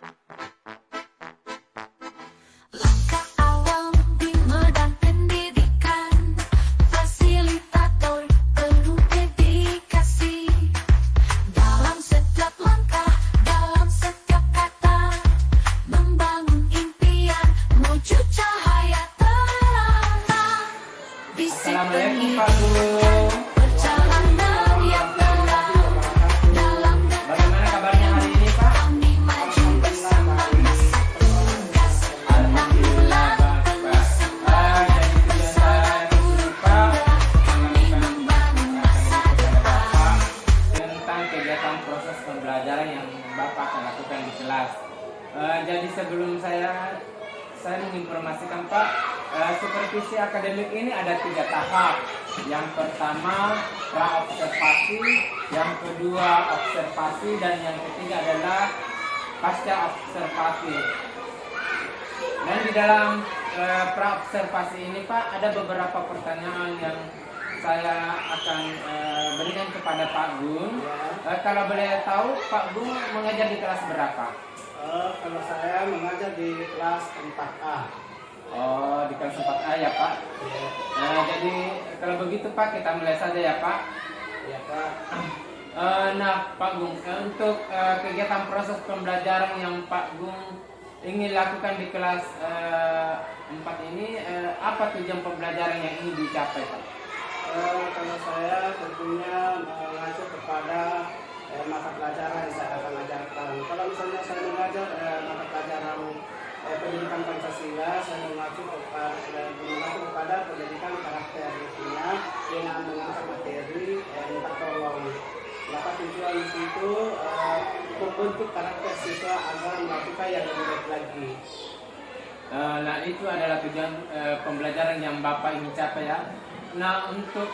Langkah awal di medan pendidikan, fasilitator perlu dedikasi. Dalam setiap langkah, dalam setiap kata, membangun impian, menuju cahaya terang. Visi Assalamualaikum Pak pendidikan, Guru. perjalanan yang tenang. Dalam Bagaimana kabarnya hari ini Pak? kami maju bersama masa tugas. 6 bulan penuh semangat, Jadi tujuan saya di sini Pak kami membangun masa depan. tentang kegiatan proses pembelajaran yang Bapak akan lakukan di kelas. Jadi sebelum saya menginformasikan Pak, supervisi akademik ini ada 3 tahap. Yang pertama pra-observasi, yang kedua observasi, dan yang ketiga adalah pasca observasi. Dan di dalam pra-observasi ini Pak, ada beberapa pertanyaan yang saya akan berikan kepada Pak Gun. Kalau boleh tahu, Pak Gun mengajar di kelas berapa? Kalau saya mengajar di kelas 4A. Oh, di kelas 4A ya Pak. Jadi kalau begitu Pak, kita mulai saja ya Pak. Ya Pak. Nah Pak Gung, untuk kegiatan proses pembelajaran yang Pak Gung ingin lakukan di kelas 4 ini, apa tujuan pembelajaran yang ingin dicapai Pak? Kalau saya tentunya mengacu kepada mata pelajaran yang saya akan ajarkan. Kalau misalnya saya mengajar mata pelajaran pendidikan Pancasila, saya mengacu kepada pendidikan karakter, artinya dengan mengangkat materi minta tolong. Maka tujuan di situ membentuk karakter siswa agar melakukan yang lebih baik lagi. Nah itu adalah tujuan pembelajaran yang Bapak ingin capai ya. Nah untuk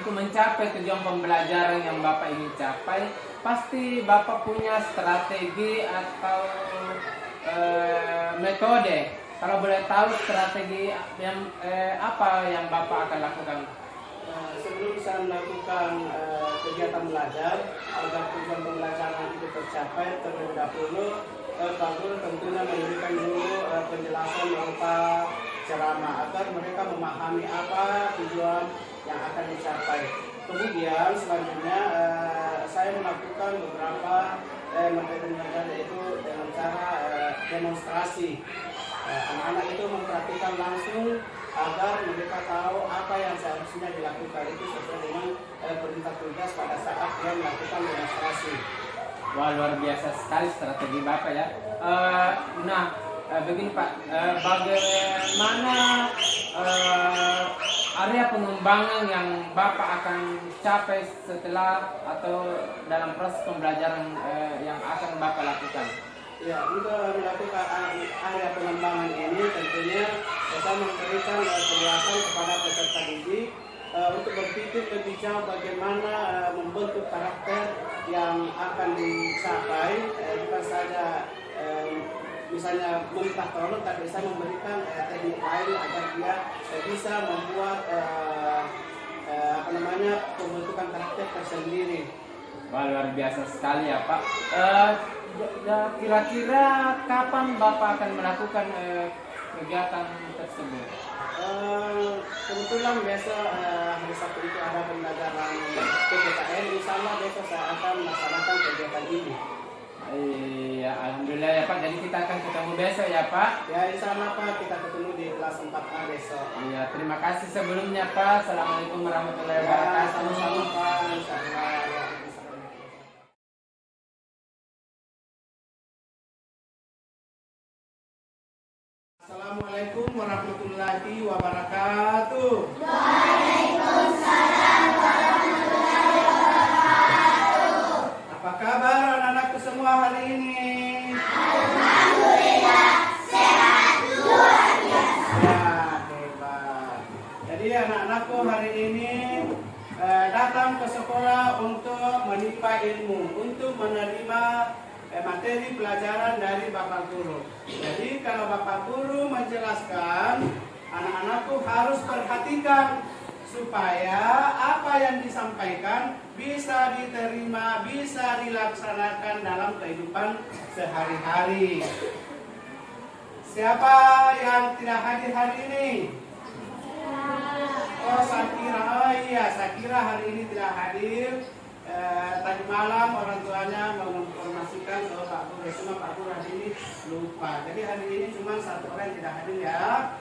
mencapai tujuan pembelajaran yang Bapak ingin capai, pasti Bapak punya strategi atau metode. Kalau boleh tahu strategi yang apa yang Bapak akan lakukan? Sebelum saya melakukan kegiatan belajar agar tujuan pembelajaran itu tercapai, terlebih dahulu Pak Guru tentunya memberikan dulu penjelasan berupa ceramah agar mereka memahami apa tujuan yang akan dicapai. Kemudian selanjutnya saya melakukan beberapa materi belajar, yaitu dengan cara demonstrasi. Anak-anak itu mempraktikkan langsung agar mereka tahu apa yang seharusnya dilakukan, itu sesuai dengan perintah tugas pada saat dia melakukan demonstrasi. Wah luar biasa sekali strategi Bapak ya. Begini Pak, bagaimana area pengembangan yang Bapak akan capai setelah atau dalam proses pembelajaran yang akan Bapak lakukan? Ya, untuk melakukan area pengembangan ini tentunya saya memberikan penjelasan kepada peserta didik untuk berpikir lebih jauh bagaimana membentuk karakter yang akan dicapai, bukan saja misalnya meminta tolong, tapi bisa memberikan teknik lain agar dia bisa membuat pembentukan karakter tersendiri. Wah luar biasa sekali ya Pak. Kira-kira kapan Bapak akan melakukan kegiatan tersebut? Kebetulan besok hari Sabtu itu ada pembelajaran PPKN. Insya Allah besok saya akan melaksanakan kegiatan ini. Iya, alhamdulillah ya Pak. Jadi kita akan ketemu besok ya Pak. Ya insya Allah Pak, kita ketemu di kelas 4A besok. Iya, terima kasih sebelumnya Pak. Assalamualaikum warahmatullahi Ya, wabarakatuh. sama-sama Pak. Insya Allah. Assalamualaikum warahmatullahi wabarakatuh. Waalaikumsalam warahmatullahi wabarakatuh. Apa kabar anak-anakku semua hari ini? Alhamdulillah, sehat luar biasa. Ya, hebat. Jadi anak-anakku hari ini datang ke sekolah untuk menimba ilmu, untuk menerima materi pelajaran dari Bapak Guru. Jadi kalau Bapak Guru menjelaskan, anak-anakku harus perhatikan supaya apa yang disampaikan bisa diterima, bisa dilaksanakan dalam kehidupan sehari-hari. Siapa yang tidak hadir hari ini? Oh, Sakira hari ini tidak hadir. Tadi malam orang tuanya menginformasikan bahwa Pak Guru, cuma Pak Guru hari ini lupa. Jadi hari ini cuma satu orang yang tidak hadir ya.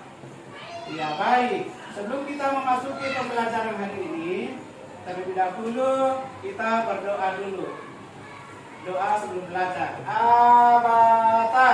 Ya baik. Sebelum kita memasuki pembelajaran hari ini, terlebih dahulu kita berdoa dulu. Doa sebelum belajar. Abata.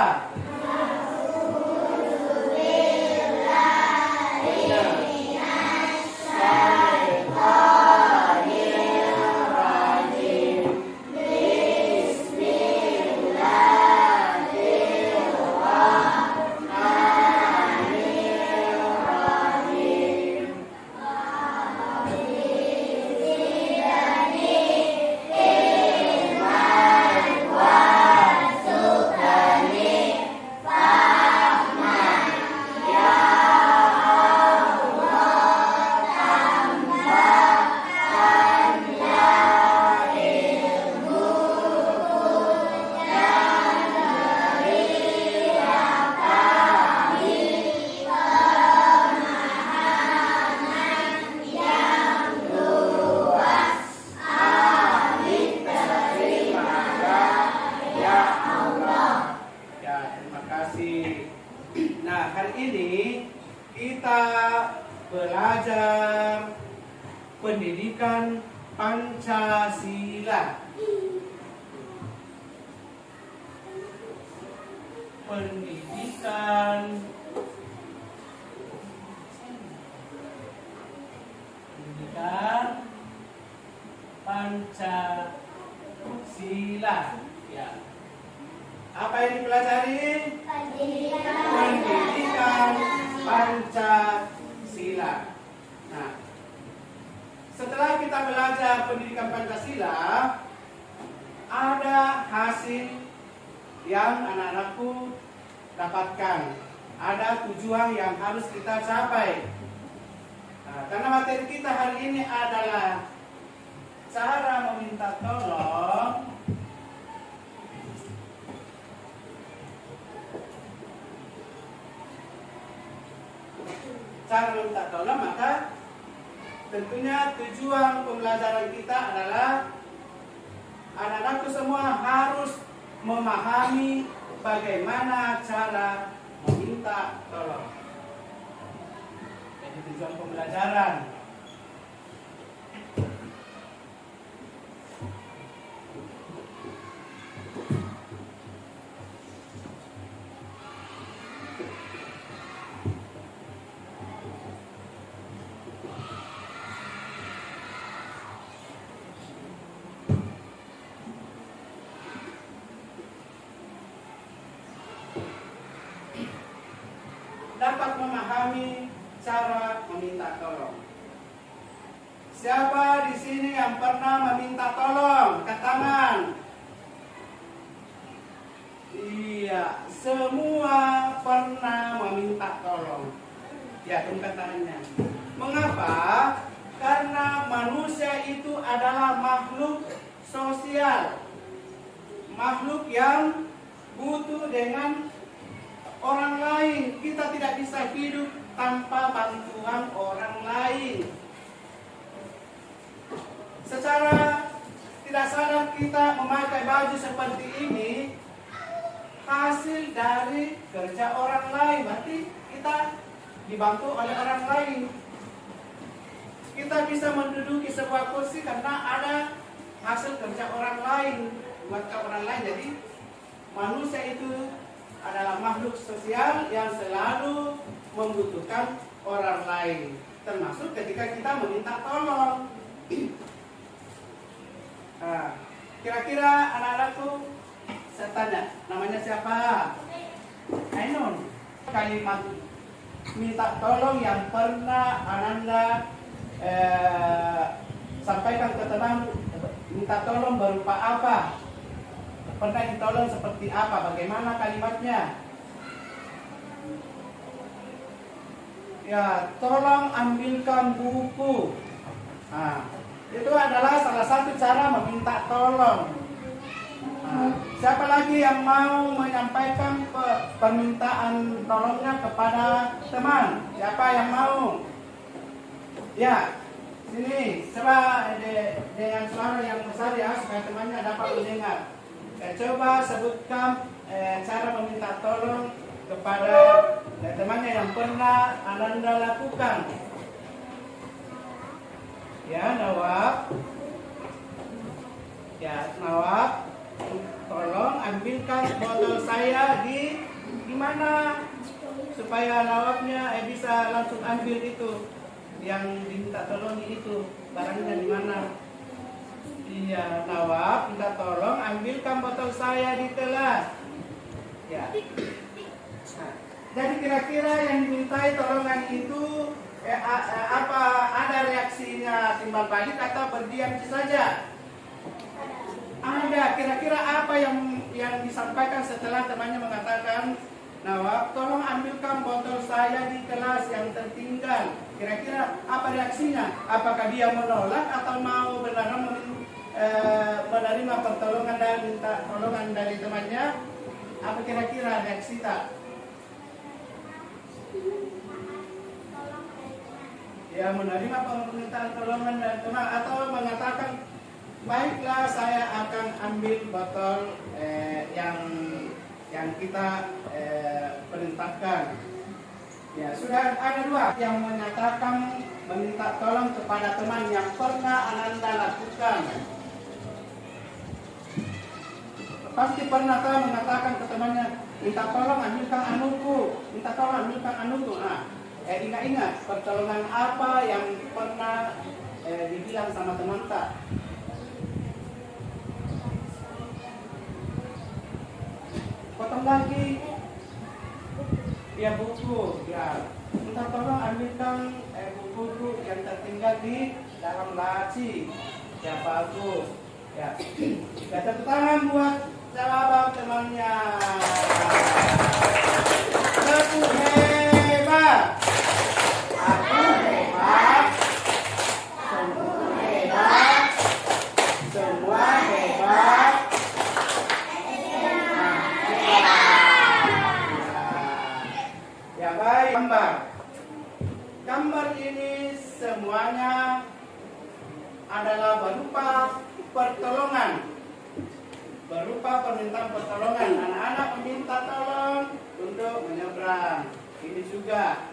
Nah, hari ini kita belajar pendidikan Pancasila. Pendidikan Pancasila. Ya. Apa yang dipelajari? Pendidikan Pancasila. Nah, setelah kita belajar pendidikan Pancasila, ada hasil yang anak-anakku dapatkan. Ada tujuan yang harus kita capai. Nah, karena materi kita hari ini adalah cara meminta tolong. Cara minta tolong, maka tentunya tujuan pembelajaran kita adalah anak-anakku semua harus memahami bagaimana cara meminta tolong. Jadi tujuan pembelajaran. Dapat memahami cara meminta tolong. Siapa di sini yang pernah meminta tolong? Angkat tangan. Iya, semua pernah meminta tolong. Ya, angkat tangannya. Mengapa? Karena manusia itu adalah makhluk sosial. Makhluk yang butuh dengan orang lain. Kita tidak bisa hidup tanpa bantuan orang lain. Secara tidak sadar kita memakai baju seperti ini hasil dari kerja orang lain. Berarti kita dibantu oleh orang lain. Kita bisa menduduki sebuah kursi karena ada hasil kerja orang lain, buatkan orang lain. Jadi manusia itu adalah makhluk sosial yang selalu membutuhkan orang lain, termasuk ketika kita meminta tolong. Nah, kira-kira anak-anakku, saya tanya, namanya siapa? Ainun. Kalimat minta tolong yang pernah Ananda sampaikan ke teman, minta tolong berupa apa? Pernah ditolong seperti apa? Bagaimana kalimatnya? Ya, tolong ambilkan buku. Nah, itu adalah salah satu cara meminta tolong. Nah, siapa lagi yang mau menyampaikan permintaan tolongnya kepada teman? Siapa yang mau? Ya, sini coba dengan suara yang besar ya supaya temannya dapat mendengar. Coba sebutkan cara meminta tolong kepada temannya yang pernah Ananda lakukan. Ya, Nawab. Ya, Nawab, tolong ambilkan botol saya di mana supaya Nawabnya bisa langsung ambil itu yang diminta tolong itu barangnya di mana. Iya, Nawab minta tolong ambilkan botol saya di kelas. Ya. Nah, jadi kira-kira yang dimintai tolongan itu apa ada reaksinya timbal balik atau berdiam saja? Ada. Kira-kira apa yang disampaikan setelah temannya mengatakan, Nawab, tolong ambilkan botol saya di kelas yang tertinggal. Kira-kira apa reaksinya? Apakah dia menolak atau mau benar-benar menerima pertolongan dan minta tolongan dari temannya? Apa kira-kira reaksi tak? Ya, menerima permintaan tolongan dari teman atau mengatakan, baiklah saya akan ambil botol yang kita perintahkan. Ya, sudah ada dua yang menyatakan meminta tolong kepada teman yang pernah Ananda lakukan. Pasti pernah kan mengatakan ke temannya, minta tolong ambilkan anuku, minta tolong ambilkan anuku. Nah, ingat-ingat pertolongan apa yang pernah dibilang sama teman tak? Potong lagi. Ya, buku. Ya, minta tolong ambilkan buku yang tertinggal di dalam laci. Ya, bagus. Ya, tepuk tangan buat sahabat temannya. Aku hebat. Aku hebat. Semua hebat. Semua hebat. Ya, baik. Gambar ini semuanya adalah berupa pertolongan, berupa permintaan pertolongan. Anak-anak meminta tolong untuk menyeberang. Ini juga.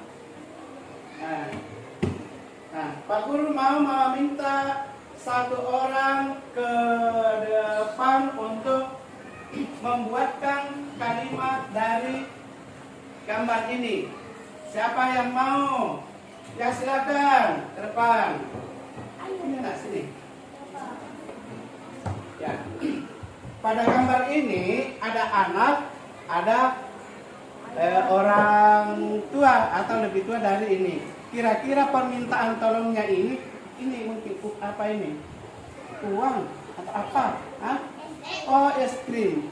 Nah, Pak Guru mau meminta satu orang ke depan untuk membuatkan kalimat dari gambar ini. Siapa yang mau? Ya, silakan ke depan. Ini nak sini. Ya. Pada gambar ini ada anak, ada orang tua atau lebih tua dari ini. Kira-kira permintaan tolongnya ini mungkin apa ini? Uang atau apa? Hah? Oh, es krim.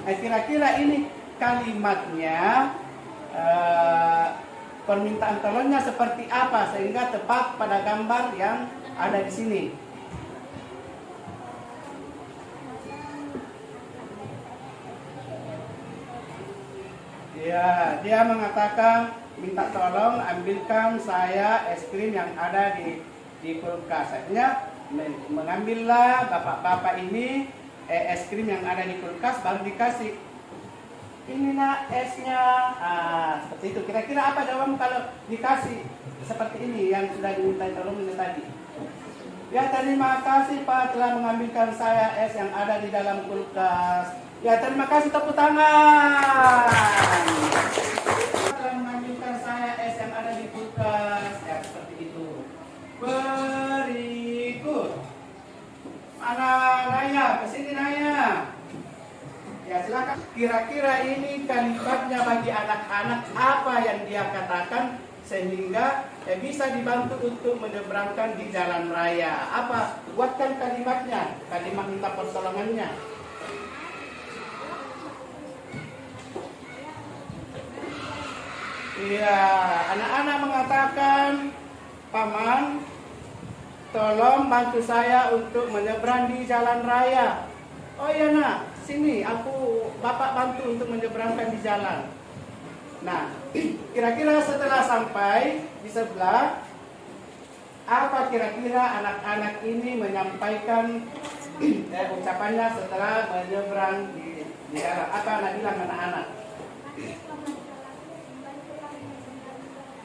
Kira-kira ini kalimatnya permintaan tolongnya seperti apa sehingga tepat pada gambar yang ada di sini. Ya, dia mengatakan minta tolong ambilkan saya es krim yang ada di kulkas. Akhirnya mengambillah bapak-bapak ini es krim yang ada di kulkas baru dikasih. Ini nak esnya. Seperti itu. Kira-kira apa jawabanmu kalau dikasih seperti ini yang sudah diminta tolongnya tadi? Ya, terima kasih Pak telah mengambilkan saya es yang ada di dalam kulkas. Ya, terima kasih, tepuk tangan. Telah mengambilkan saya es yang ada di kulkas. Ya, seperti itu. Berikut. Mana Naya? Kesini Naya. Ya, silakan. Kira-kira ini kalimatnya bagi anak-anak apa yang dia katakan sehingga bisa dibantu untuk menyeberangkan di jalan raya. Apa? Buatkan kalimatnya, kalimat minta pertolongannya. Iya, anak-anak mengatakan, Paman, tolong bantu saya untuk menyeberang di jalan raya. Oh iya nak, sini bapak bantu untuk menyeberangkan di jalan. Nah, kira-kira setelah sampai di sebelah, apa kira-kira anak-anak ini menyampaikan ucapannya setelah menyeberang di jalan? Apa anak bilang anak-anak?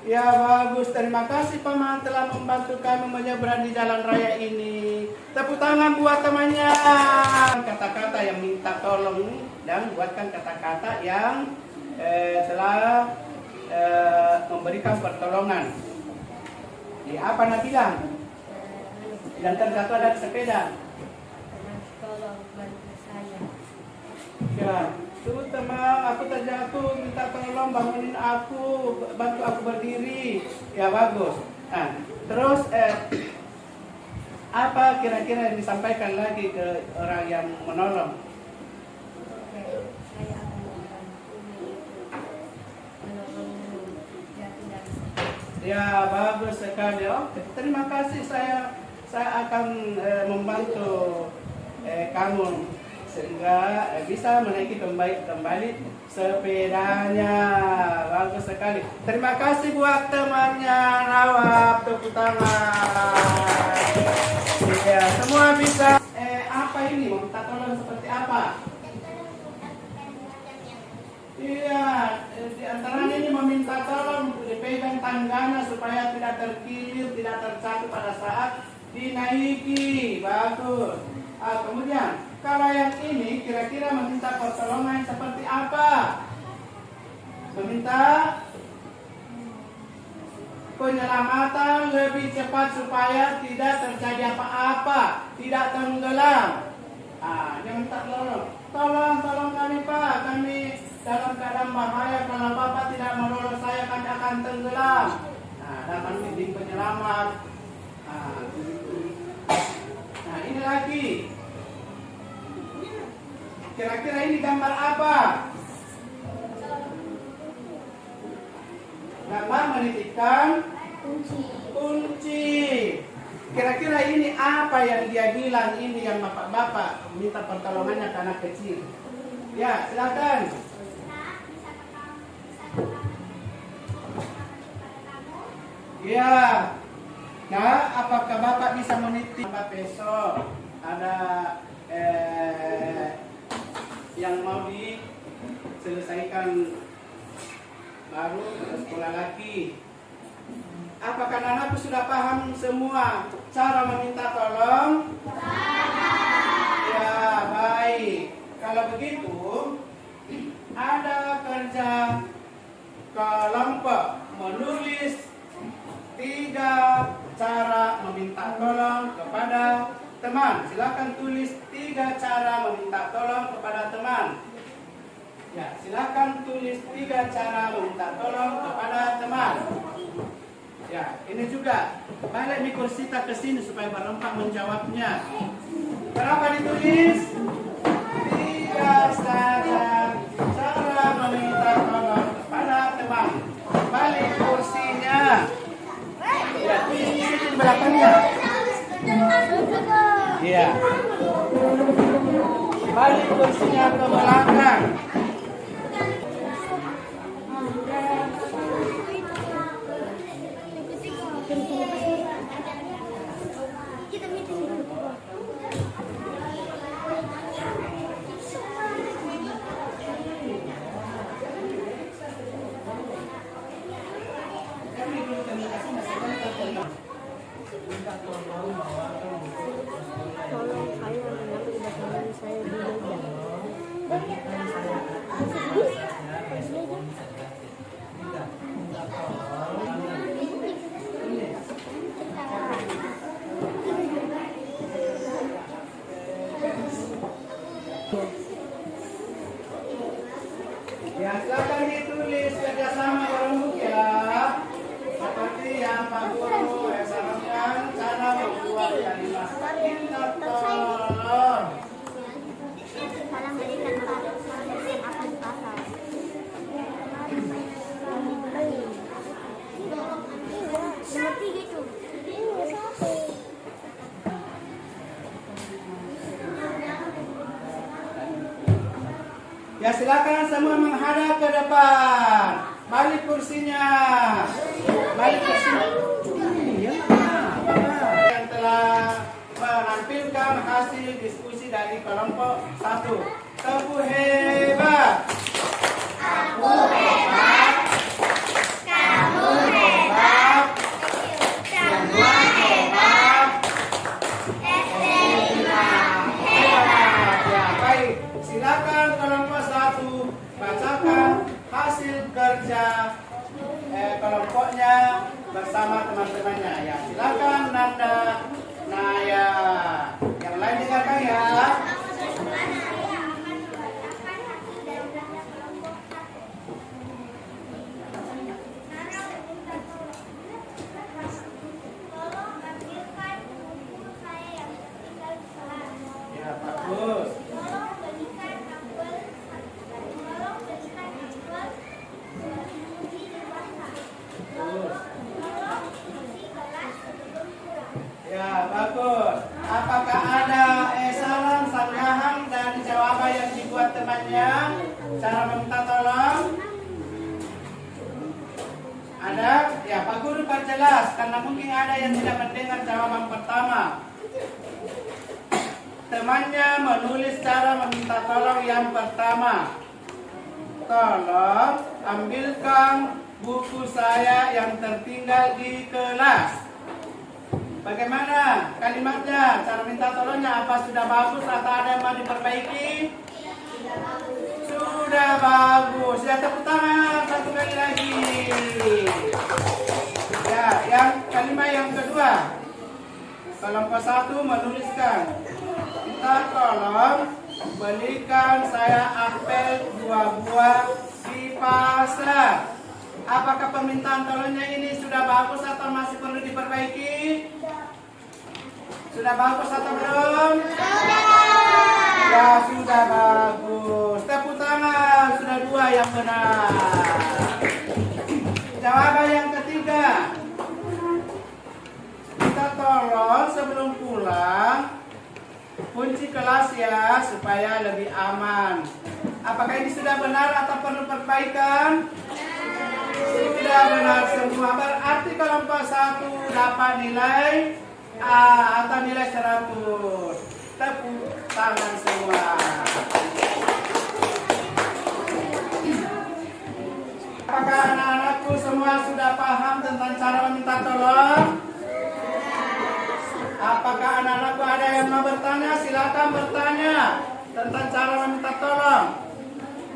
Ya bagus, terima kasih Paman telah membantu kami menyeberang di jalan raya ini. Tepuk tangan buat temannya. Kata-kata yang minta tolong dan buatkan kata-kata yang telah memberikan pertolongan. Ya, apa nak bilang? Yang terjatuh dari sepeda. Tolong bantu saya. Ya, tuh teman, aku terjatuh, minta tolong bangunin aku, bantu aku berdiri. Ya bagus. Nah, terus apa kira-kira yang disampaikan lagi ke orang yang menolong? Saya akan membantu menolongmu jatuh dari sepeda. Ya bagus sekali. Oke, terima kasih, saya akan membantu kamu sehingga bisa menaiki kembali sepedanya. Bagus sekali. Terima kasih buat temannya Nawab, tepuk tangan. Ya, semua bisa. Apa ini? Minta tolong seperti apa? Iya, di antaranya ini meminta tolong dipegang tangganya supaya tidak terkilir, tidak terjatuh pada saat dinaiki. Bagus. Kemudian, kalau yang ini kira-kira meminta pertolongan seperti apa? Meminta penyelamatan lebih cepat supaya tidak terjadi apa-apa, tidak tenggelam. Dia minta tolong kami Pak, kami dalam keadaan bahaya, kalau Bapak tidak menolong saya kami akan tenggelam. Dapat bimbing penyelamat. Nah, ini lagi. Kira-kira ini gambar apa? Gambar menitipkan kunci. Kira-kira ini apa yang dia bilang ini yang bapak-bapak minta pertolongannya ke anak kecil? Ya, silakan. Ya. Nah, apakah bapak bisa menitip besok ada yang mau diselesaikan baru ke sekolah lagi? Apakah anakku sudah paham semua cara meminta tolong? Ya, baik. Kalau begitu, ada kerja kelompok menulis 3 cara meminta tolong kepada teman. Silakan tulis 3 cara meminta tolong kepada teman. Ya, silakan tulis 3 cara meminta tolong kepada teman. Ya, ini juga balik di kursi ke sini supaya berempat menjawabnya. Berapa ditulis? 3 cara meminta tolong kepada teman. Balik kursinya. Ya, di belakangnya. Iya. Balik kursinya ke belakang. Tolong saya mengambil bakalan saya di meja. Ya, silakan ditulis kerjasama berembuk ya. Seperti yang Pak Guru sarankan, cara membuat kalimat minta tolong. Salam berikan pada akan pasal. Ya silakan semua menghadap ke depan. Balik kursinya. Balik kursinya. Iya. Yang telah menampilkan hasil diskusi dari kelompok 1. Tepuk hebat. Aku hebat. Kamu hebat. Semua hebat. Hebat. Ya, baik. Silakan kelompok 1 bacakan hasil kerja kelompoknya bersama teman-temannya. Ya, silakan Nanda, Naya. Yang lain dengarkan ya. Ya, bagus. Ya, bagus. Apakah ada saran, sanggahan dari jawaban yang dibuat temannya? Cara meminta tolong? Ada? Ya, Pak Guru perjelas karena mungkin ada yang tidak mendengar jawaban pertama. Temannya menulis cara meminta tolong yang pertama. Tolong ambilkan buku saya yang tertinggal di kelas. Bagaimana kalimatnya? Cara minta tolongnya apa? Sudah bagus atau ada yang mau diperbaiki? Sudah bagus. Ya, tepuk tangan satu kali lagi. Ya, yang kalimat yang kedua. Kelompok 1 menuliskan, minta tolong belikan saya apel 2 buah di pasar. Apakah permintaan tolongnya ini sudah bagus atau masih perlu diperbaiki? Sudah bagus atau belum? Ya, sudah bagus. Tepuk tangan, sudah 2 yang benar. Jawaban yang ketiga. Minta tolong sebelum pulang kunci kelas ya supaya lebih aman. Apakah ini sudah benar atau perlu perbaikan? Sudah benar semua. Berarti kelompok 1 dapat nilai A atau nilai 100. Tepuk tangan semua. Apakah anak-anakku semua sudah paham tentang cara meminta tolong? Apakah anak-anakku ada yang mau bertanya? Silakan bertanya tentang cara meminta tolong.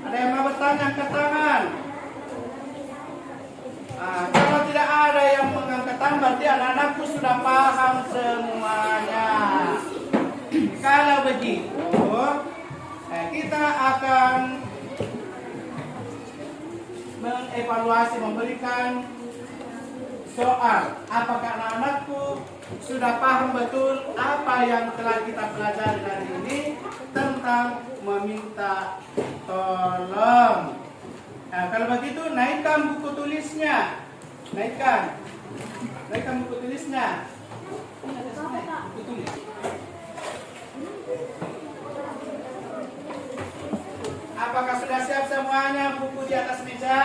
Ada yang mau bertanya, angkat tangan. Kalau tidak ada yang mengangkat tangan, berarti anak-anakku sudah paham semuanya. Kalau begitu, kita akan mengevaluasi, memberikan soal. Apakah anak-anakku sudah paham betul apa yang telah kita pelajari hari ini tentang meminta tolong? Nah, kalau begitu naikkan buku tulisnya. Naikkan buku tulisnya. Buku tulis. Apakah sudah siap semuanya buku di atas meja?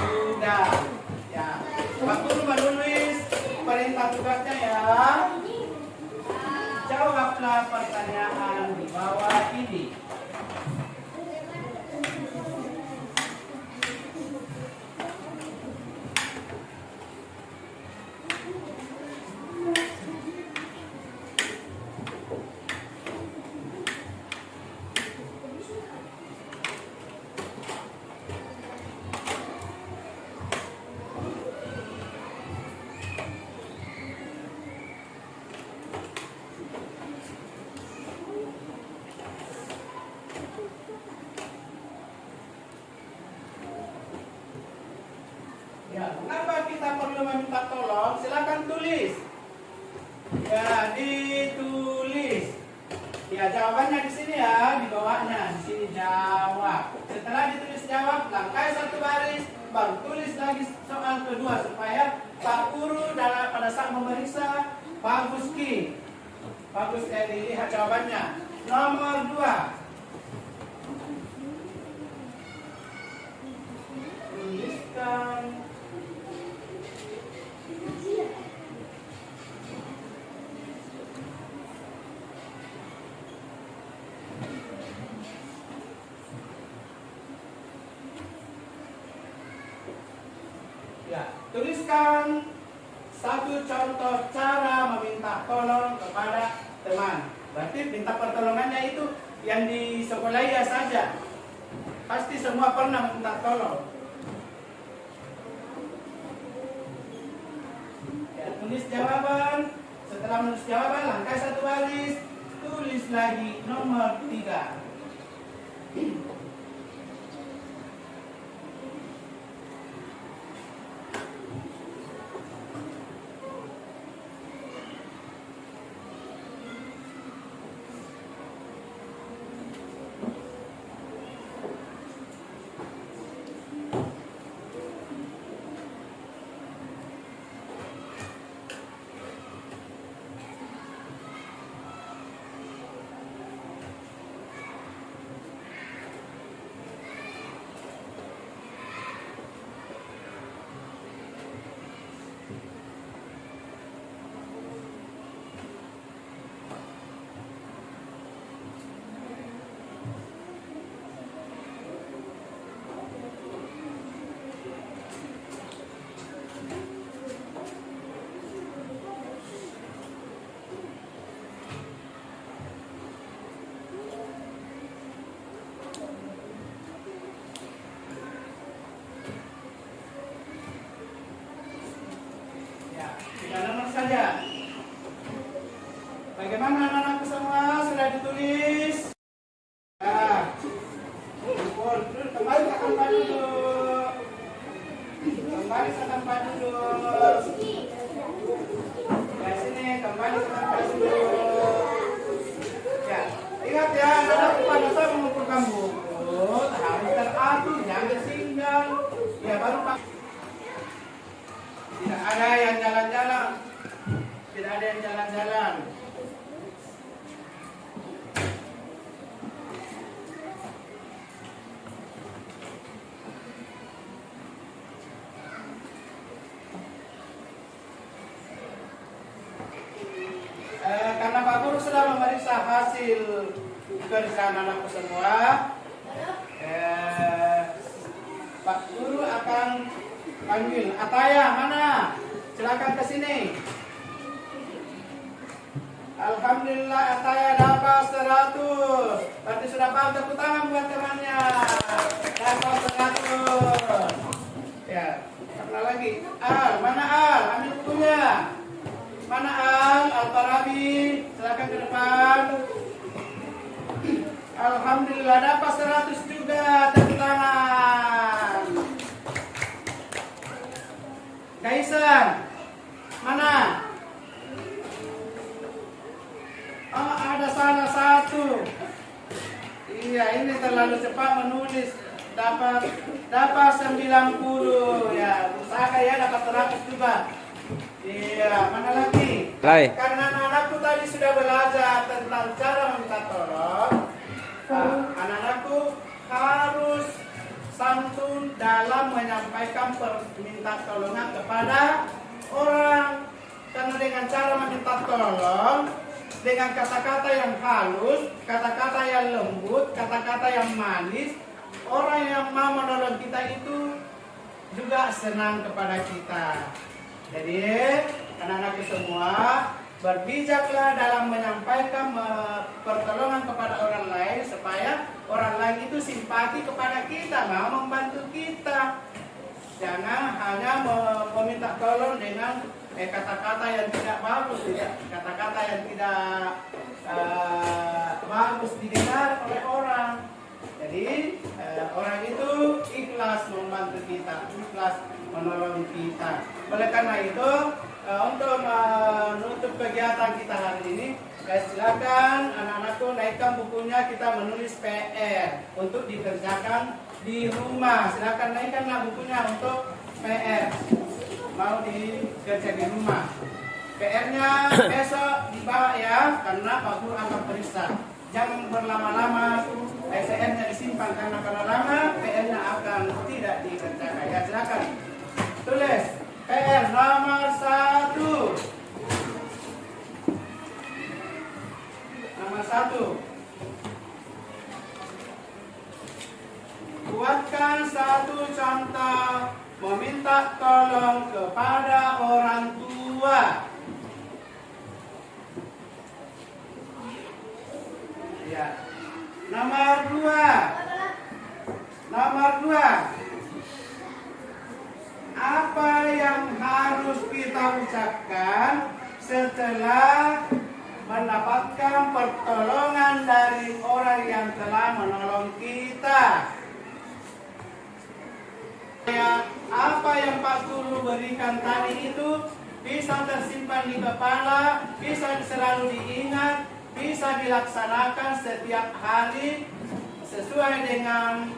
Sudah. Ya. Pak Guru menulis perintah tugasnya ya. Jawablah pertanyaan di bawah ini. Ya, kenapa kita perlu meminta tolong? Silakan tulis. Ya, ditulis. Ya, jawabannya di sini ya, di bawahnya. Di sini jawab. Setelah ditulis jawab, langkai 1 baris, baru tulis lagi soal kedua supaya Pak Guru pada saat memeriksa bagus dilihat jawabannya. Nomor 2. tuliskan satu contoh cara meminta tolong kepada teman. Berarti minta pertolongannya itu yang di sekolah ya saja. Pasti semua pernah minta tolong. Ya, tulis jawaban. Setelah menulis jawaban, langkah satu baris, tulis lagi nomor 3. Tiga nomor saja. Bagaimana anak-anakku semua? Sudah ditulis? Nah, kumpul. Kembali ke tempat duduk. Kembali ke tempat duduk. Ya, sini kembali ke tempat duduk. Ya, ingat ya, anak-anakku pada saat mengumpulkan buku harus teratur, jangan singgah. Ya, baru Pak. Tidak ada yang jalan-jalan. Tidak ada yang jalan-jalan. Karena Pak Guru sudah memeriksa hasil kerjaan anakku semua, Pak Guru akan panggil. Ataya, mana? Silakan ke sini. Alhamdulillah Ataya dapat 100. Berarti sudah paham, tepuk tangan buat temannya. Dapat 100. Ya, mana lagi? Al, mana Al? Ambil bukunya. Mana Al? Al-Farabi, silakan ke depan. Alhamdulillah dapat 100 juga. Tepuk tangan. Kaisan, mana? Oh, ada salah satu. Iya, ini terlalu cepat menulis. Dapat 90 ya. Usahakan ya dapat 100 juga. Iya, mana lagi? Lai. Karena anak-anakku tadi sudah belajar tentang cara meminta tolong. Anak-anakku harus santun dalam menyampaikan permintaan tolongan kepada orang. Karena dengan cara meminta tolong, dengan kata-kata yang halus, kata-kata yang lembut, kata-kata yang manis, orang yang mau menolong kita itu juga senang kepada kita. Jadi, anak-anakku semua, berbijaklah dalam menyampaikan pertolongan kepada orang lain supaya orang lain itu simpati kepada kita, mau membantu kita. Jangan hanya meminta tolong dengan kata-kata yang tidak bagus, kata-kata yang tidak bagus didengar oleh orang. Jadi orang itu ikhlas membantu kita, ikhlas menolong kita. Oleh karena itu, untuk menutup kegiatan kita hari ini, silakan anak-anakku naikkan bukunya, kita menulis PR untuk dikerjakan di rumah. Silakan naikkanlah bukunya untuk PR. Mau dikerja di rumah. PR-nya besok dibawa ya, karena Pak Guru akan periksa. Jangan berlama-lama, PR-nya disimpan, karena kalau lama PR-nya akan tidak dikerjakan. Ya, silakan tulis PR nomor 1. Nomor 1. Buatkan satu contoh meminta tolong kepada orang tua. Ya. Nomor dua, apa yang harus kita ucapkan setelah mendapatkan pertolongan dari orang yang telah menolong kita? Apa yang Pak Guru berikan tadi itu bisa tersimpan di kepala, bisa selalu diingat, bisa dilaksanakan setiap hari sesuai dengan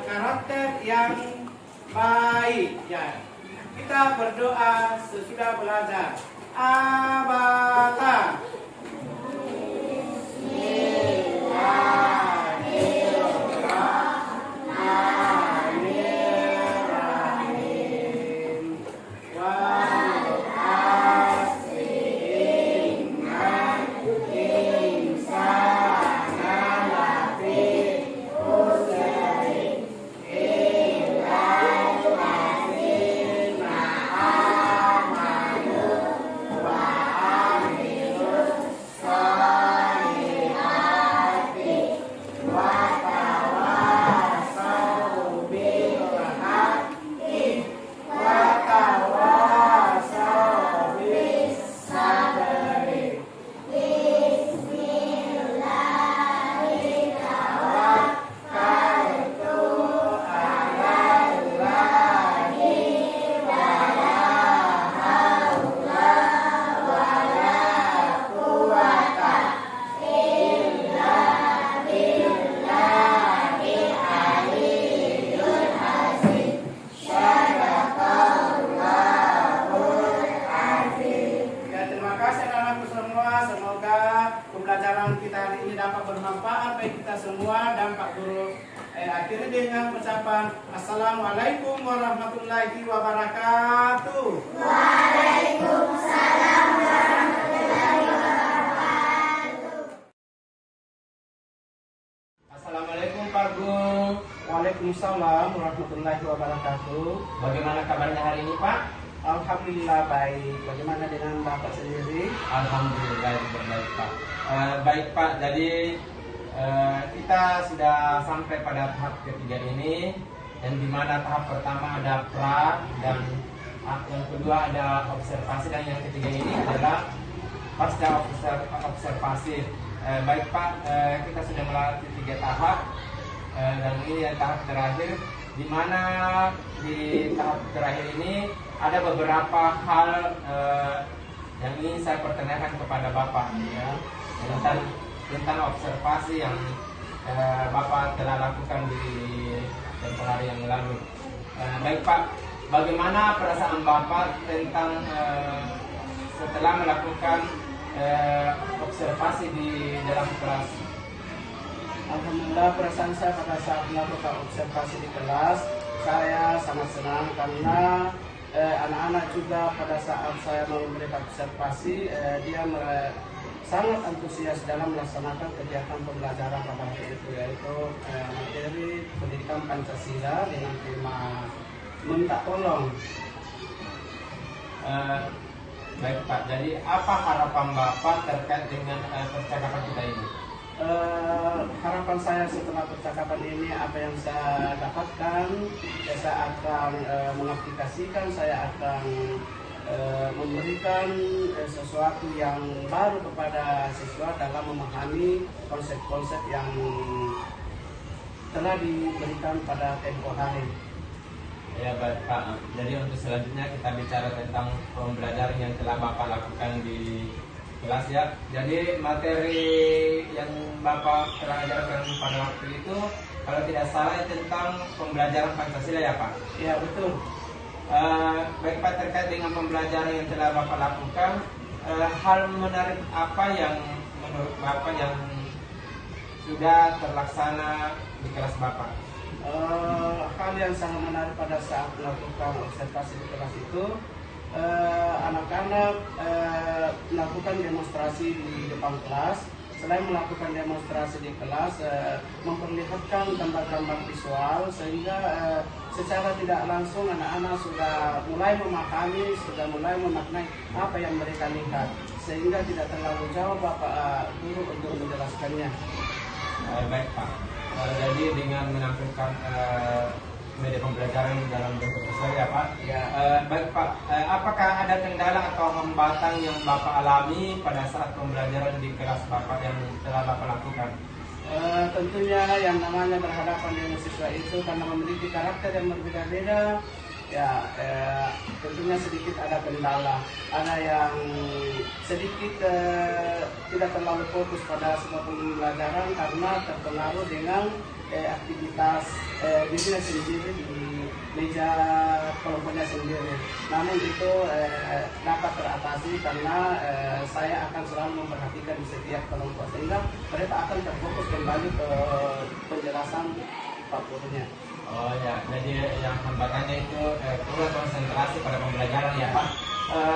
karakter yang baik. Ya, kita berdoa sesudah belajar. Abata. Pembelajaran kita hari ini dapat bermanfaat bagi kita semua dan Pak Guru. Akhirnya dengan ucapan Assalamualaikum warahmatullahi wabarakatuh. Waalaikumsalam warahmatullahi wabarakatuh. Assalamualaikum Pak Guru. Waalaikumsalam warahmatullahi wabarakatuh. Bagaimana kabarnya hari ini Pak? Alhamdulillah baik. Bagaimana dengan Bapak sendiri? Alhamdulillah baik Pak. Baik Pak, jadi kita sudah sampai pada tahap ketiga ini, dan di mana tahap pertama ada pra dan yang kedua ada observasi, dan yang ketiga ini adalah pasca observasi. Baik Pak, kita sudah melalui 3 tahap, dan ini yang tahap terakhir, di mana di tahap terakhir ini ada beberapa hal yang ingin saya pertanyakan kepada Bapak, ya, tentang observasi yang Bapak telah lakukan di tempoh hari yang lalu. Baik Pak, bagaimana perasaan Bapak tentang setelah melakukan observasi di dalam kelas? Alhamdulillah, perasaan saya pada saat melakukan observasi di kelas, saya sangat senang karena anak-anak juga pada saat saya memberikan observasi, dia sangat antusias dalam melaksanakan kegiatan pembelajaran pada hari itu, yaitu materi pendidikan Pancasila dengan tema minta tolong. Baik Pak, jadi apa harapan Bapak terkait dengan percakapan kita ini? Harapan saya setelah percakapan ini, apa yang saya dapatkan, saya akan mengaplikasikan, saya akan memberikan sesuatu yang baru kepada siswa dalam memahami konsep-konsep yang telah diberikan pada tempoh hari. Ya baik Pak, jadi untuk selanjutnya kita bicara tentang pembelajaran yang telah Bapak lakukan di kelas, ya. Jadi materi yang Bapak telah ajarkan pada waktu itu, kalau tidak salah, tentang pembelajaran Pancasila, ya Pak? Ya betul. Baik Pak, terkait dengan pembelajaran yang telah Bapak lakukan, hal menarik apa yang menurut Bapak yang sudah terlaksana di kelas Bapak? Hal yang sangat menarik pada saat melakukan observasi di kelas itu, anak-anak melakukan demonstrasi di depan kelas selain melakukan demonstrasi di kelas, memperlihatkan gambar-gambar visual sehingga secara tidak langsung anak-anak sudah mulai memahami, sudah mulai memaknai apa yang mereka lihat, sehingga tidak terlalu jauh Bapak Guru untuk menjelaskannya. Baik Pak. Jadi dengan menampilkan media pembelajaran dalam bentuk visual ya Pak. Ya. Baik Pak. Apakah ada kendala atau hambatan yang Bapak alami pada saat pembelajaran di kelas Bapak yang telah Bapak lakukan? Tentunya yang namanya berhadapan dengan siswa itu karena memiliki karakter yang berbeda-beda, ya tentunya sedikit ada kendala. Ada yang sedikit tidak terlalu fokus pada semua pembelajaran karena terpengaruh dengan aktivitas dirinya sendiri di meja kelompoknya sendiri. Namun itu dapat teratasi karena saya akan selalu memperhatikan di setiap kelompok sehingga mereka akan terfokus kembali ke penjelasan Pak Gurunya. Oh ya, jadi yang hambatannya itu kurang konsentrasi pada pembelajaran ya Pak.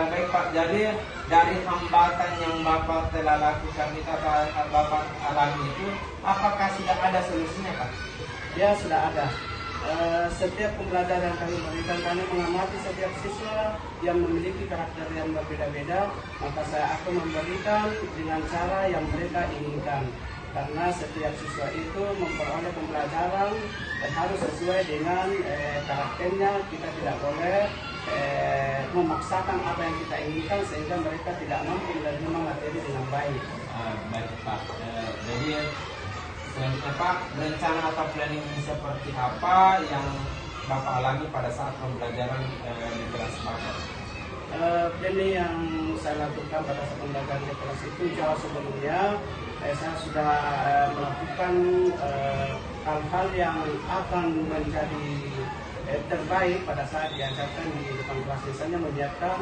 Baik Pak, jadi dari hambatan yang Bapak telah lakukan itu atau Bapak alami itu, apakah sudah ada solusinya Pak? Ya sudah ada. Setiap pembelajaran yang kami berikan, kami mengamati setiap siswa yang memiliki karakter yang berbeda-beda, maka saya akan memberikan dengan cara yang mereka inginkan. Karena setiap siswa itu memperoleh pembelajaran dan harus sesuai dengan karakternya. Kita tidak boleh memaksakan apa yang kita inginkan sehingga mereka tidak mampu menerima materi dengan baik. Baik Pak. Jadi selanjutnya Pak, rencana atau planning seperti apa yang Bapak alami pada saat pembelajaran di kelas Bapak? Planning yang saya lakukan pada saat pembelajaran di kelas itu jauh sebelumnya. Saya sudah melakukan hal-hal yang akan menjadi terbaik pada saat diajarkan di depan kelas, misalnya menyiapkan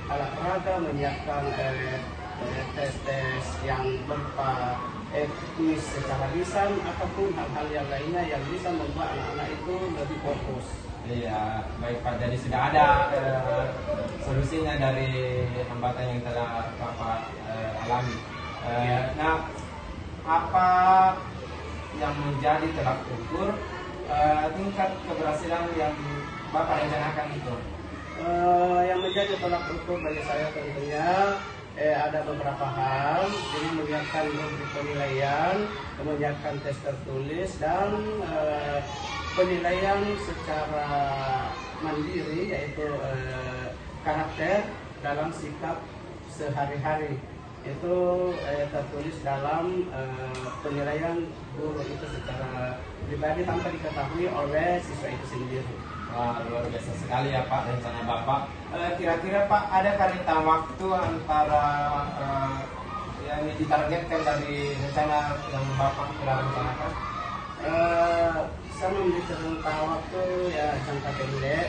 alat peraga, menyiapkan tes-tes yang berupa kuis secara lisan ataupun hal-hal yang lainnya yang bisa membuat anak-anak itu lebih fokus. Iya, baik Pak. Jadi sudah ada solusinya dari hambatan yang telah Bapak alami. Nah, apa yang menjadi tolak ukur tingkat keberhasilan yang Bapak rencanakan itu? Yang menjadi tolak ukur bagi saya tentunya ada beberapa hal, jadi menyiapkan rubrik penilaian, menyiapkan tes tertulis dan penilaian secara mandiri, yaitu karakter dalam sikap sehari-hari. Itu tertulis dalam penilaian guru itu secara pribadi tanpa diketahui oleh siswa itu sendiri. Wah, luar biasa sekali ya Pak rencana Bapak. Kira-kira Pak, ada rentang waktu antara yang ditargetkan dari rencana yang Bapak telah rencanakan? Saya memiliki rentang waktu ya jangka pendek,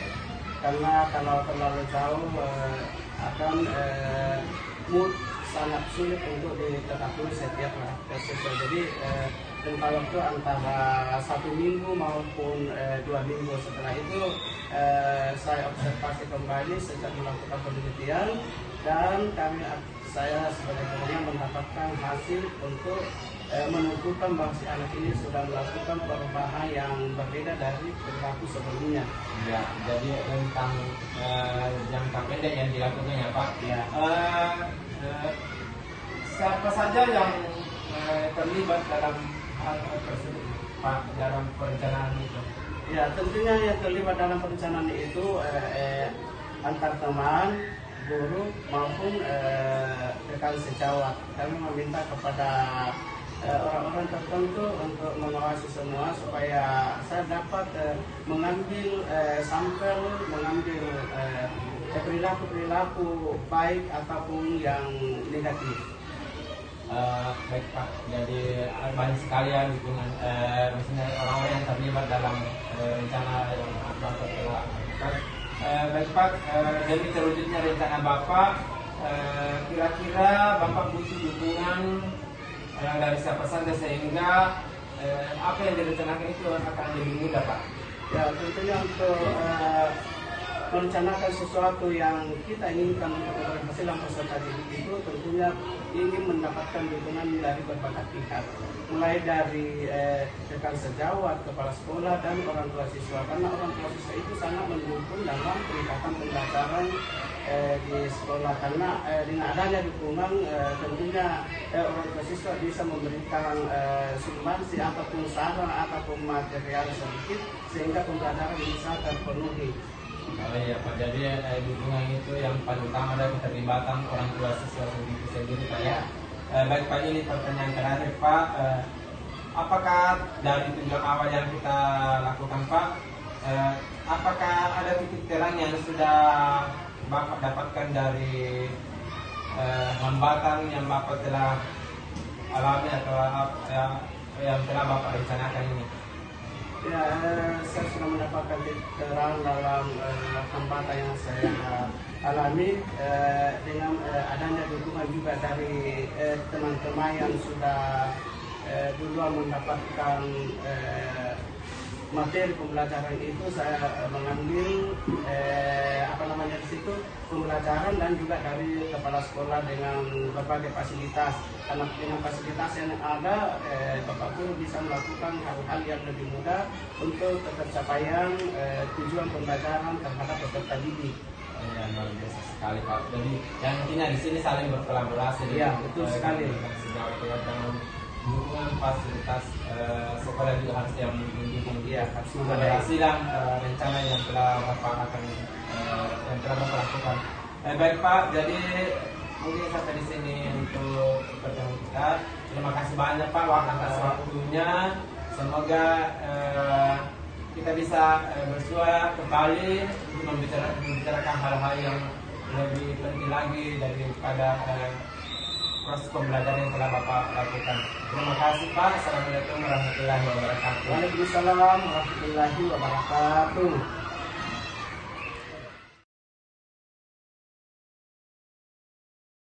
karena kalau terlalu jauh akan sangat sulit untuk diketahui setiap siswa. Jadi rentang waktu antara 1 minggu maupun 2 minggu. Setelah itu saya observasi kembali sejak melakukan penelitian dan saya sebagai gurunya mendapatkan hasil untuk menentukan bahwa si anak ini sudah melakukan perubahan yang berbeda dari perilaku sebelumnya. Ya, jadi tentang jangka pendek yang dilakukan ya Pak. Ya. Siapa saja yang terlibat dalam hal tersebut Pak, dalam perencanaan itu? Ya, tentunya yang terlibat dalam perencanaan itu antar teman, guru maupun rekan sejawat. Kami meminta kepada orang-orang tertentu untuk mengawasi semua supaya saya dapat mengambil sampel, mengambil perilaku baik ataupun yang negatif. Baik Pak, jadi banyak sekali ya dukungan misalnya orang-orang yang terlibat dalam rencana yang Bapak telah lakukan. Baik Pak, demi terwujudnya rencana Bapak, kira-kira Bapak butuh dukungan dari siapa saja sehingga apa yang direncanakan itu akan lebih mudah Pak? Ya, tentunya untuk merencanakan sesuatu yang kita inginkan untuk keberhasilan peserta didik itu tentunya ingin mendapatkan dukungan dari berbagai pihak, mulai dari rekan sejawat, kepala sekolah, dan orang tua siswa, karena orang tua siswa itu sangat mendukung dalam peningkatan pembelajaran di sekolah, karena dengan adanya dukungan tentunya orang tua siswa bisa memberikan sumbangsi ataupun saran ataupun material sedikit sehingga pembelajaran bisa terpenuhi. Oh iya Pak, jadi dukungan itu yang paling utama dari keterlibatan orang tua siswa sendiri Pak ya. Baik Pak, ini pertanyaan terakhir Pak, apakah dari tujuan awal yang kita lakukan Pak, apakah ada titik terang yang sudah Bapak dapatkan dari hambatan yang Bapak telah alami atau yang telah Bapak rencanakan ini? Ya, saya sudah mendapatkan titik terang dalam hambatan yang saya alami dengan adanya dukungan juga dari teman-teman yang sudah duluan mendapatkan materi pembelajaran itu. Saya mengambil di situ pembelajaran dan juga dari kepala sekolah dengan berbagai fasilitas. Karena dengan fasilitas yang ada, Bapak Guru bisa melakukan hal-hal yang lebih mudah untuk tercapaian tujuan pembelajaran terhadap peserta didik. Ya, luar biasa sekali Pak. Jadi yang intinya di sini saling berkolaborasi. Iya, betul sekali. Sejauh dengan dukungan fasilitas sekolah juga harus yang mendukung dia harus mengkolaborasi dan rencana yang telah Bapak akan yang telah Bapak lakukan. Baik Pak, jadi mungkin sampai di sini untuk pertemuan kita. Terima kasih banyak Pak atas waktunya. Semoga kita bisa bersua kembali untuk membicarakan hal-hal yang lebih penting lagi daripada proses pembelajaran yang telah Bapak lakukan. Terima kasih Pak. Assalamualaikum warahmatullahi wabarakatuh. Waalaikumsalam warahmatullahi wabarakatuh.